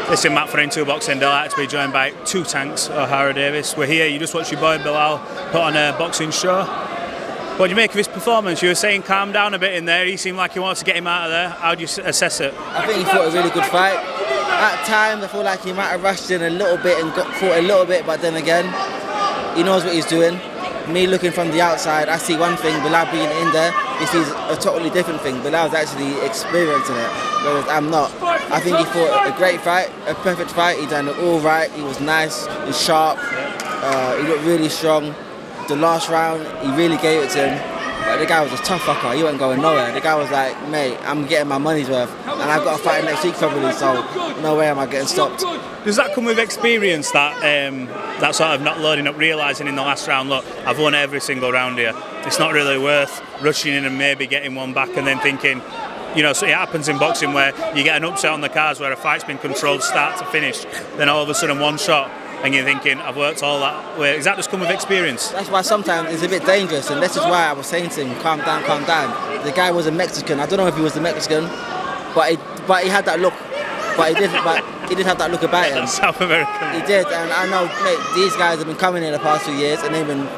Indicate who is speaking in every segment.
Speaker 1: Listen, Matt, for Into Boxing, delighted to be joined by two tanks, Ohara Davies. We're here, you just watched your boy Bilal put on a boxing show. What do you make of his performance? You were saying calm down a bit in there, he seemed like he wanted to get him out of there. How do you assess it?
Speaker 2: I think he fought a really good fight. At times I feel like he might have rushed in a little bit and fought a little bit, but then again, he knows what he's doing. Me looking from the outside, I see one thing, Bilal being in there, he sees a totally different thing. Bilal's actually experiencing it, whereas I'm not. I think he fought a great fight, a perfect fight. He done it all right, he was nice, he was sharp, he looked really strong. The last round, he really gave it to him. But the guy was a tough fucker, he wasn't going nowhere. The guy was like, mate, I'm getting my money's worth. And I've got a fight next week probably, so no way am I getting stopped.
Speaker 1: Does that come with experience, that sort of not loading up, realising in the last round, look, I've won every single round here. It's not really worth rushing in and maybe getting one back and then thinking, you know, so it happens in boxing where you get an upset on the cards where a fight's been controlled start to finish, then all of a sudden one shot, and you're thinking, I've worked all that way. Does that just come with experience?
Speaker 2: That's why sometimes it's a bit dangerous, and this is why I was saying to him, calm down, calm down. The guy was a Mexican. I don't know if he was a Mexican, but he had that look. But he did have that look about him.
Speaker 1: South American.
Speaker 2: He did, and I know, mate, these guys have been coming in the past 2 years, and they've been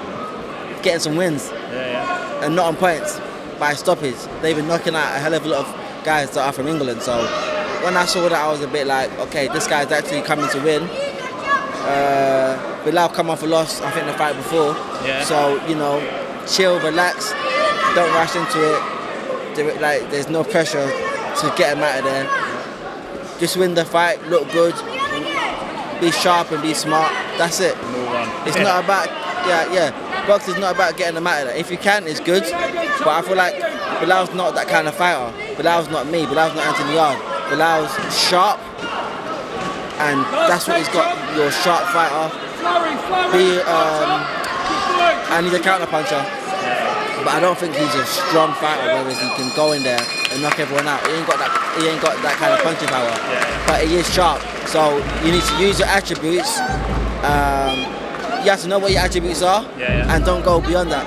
Speaker 2: getting some wins.
Speaker 1: Yeah.
Speaker 2: And not on points, by stoppage. They've been knocking out a hell of a lot of guys that are from England. So when I saw that, I was a bit like, okay, this guy's actually coming to win. Bilal come off a loss, I think, the fight before.
Speaker 1: Yeah.
Speaker 2: So, you know, chill, relax, don't rush into it. Like, there's no pressure to get him out of there. Just win the fight, look good, be sharp and be smart. That's it.
Speaker 1: Move on.
Speaker 2: It's not about, boxing's not about getting them out of there. If you can, it's good. But I feel like Bilal's not that kind of fighter. Bilal's not me. Bilal's not Anthony Yarde. Bilal's sharp. And that's what he's got, your sharp fighter. And he's a counter puncher. But I don't think he's a strong fighter, whereas he can go in there and knock everyone out. He ain't got that kind of punching power. But he is sharp. So you need to use your attributes. You have to know what your attributes are and don't go beyond that.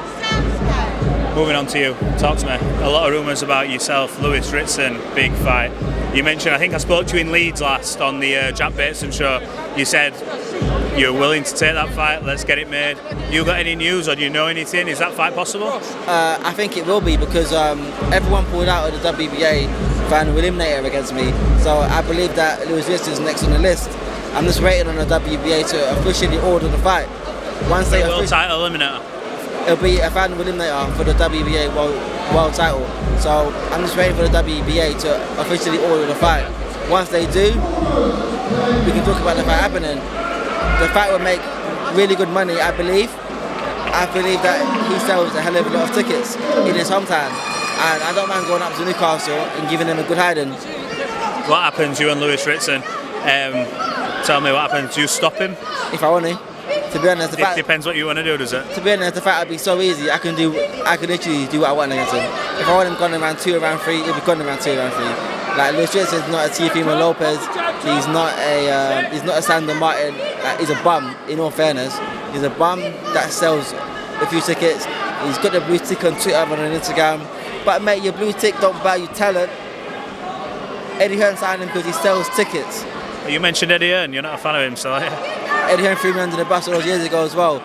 Speaker 1: Moving on to you, talk to me. A lot of rumours about yourself, Lewis Ritson, big fight. You mentioned, I think I spoke to you in Leeds last on the Jack Bateson show. You said you're willing to take that fight, let's get it made. You got any news or do you know anything? Is that fight possible?
Speaker 2: I think it will be because everyone pulled out of the WBA final eliminator against me. So I believe that Lewis Ritson's next on the list. I'm just waiting on the WBA to officially order the fight. Once they
Speaker 1: world title eliminator?
Speaker 2: It'll be a final eliminator for the WBA world title. So I'm just waiting for the WBA to officially order the fight. Once they do, we can talk about the fight happening. The fight will make really good money, I believe. I believe that he sells a hell of a lot of tickets in his hometown. And I don't mind going up to Newcastle and giving him a good hiding.
Speaker 1: What happens, you and Lewis Ritson? Tell me what happens. Do you stop him?
Speaker 2: If I want to. To be honest,
Speaker 1: it depends what you want to do, does it?
Speaker 2: To be honest, the fight would be so easy. I could literally do what I want against him. If I want him gone in round 2 or round 3, he'll be gone in round 2 or round 3. Like, Lewis Ritson's not a Teofimo Lopez. He's not a Sandor Martin. He's a bum. In all fairness, he's a bum that sells a few tickets. He's got the blue tick on Twitter and on Instagram. But mate, your blue tick don't buy you talent. Eddie Hearn signed him because he sells tickets.
Speaker 1: You mentioned Eddie Hearn. You're not a fan of him, so yeah.
Speaker 2: Eddie Hearn threw me under the bus all those years ago as well.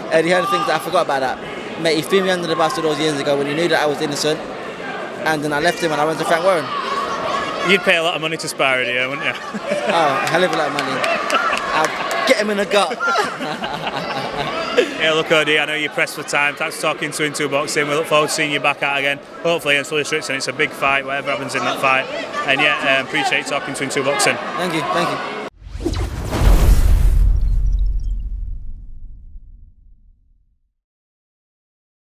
Speaker 2: Eddie Hearn thinks that I forgot about that. Mate, he threw me under the bus all those years ago when he knew that I was innocent. And then I left him and I went to Frank Warren.
Speaker 1: You'd pay a lot of money to Spar, Eddie Hearn, wouldn't you?
Speaker 2: Oh, a hell of a lot of money. I'll get him in the gut.
Speaker 1: Yeah, look, Eddie, I know you're pressed for time. Thanks for talking to Into Boxing. We look forward to seeing you back out again. Hopefully against Lewis Ritson. It's a big fight, whatever happens in that fight. And yeah, appreciate talking to Into Boxing.
Speaker 2: Thank you.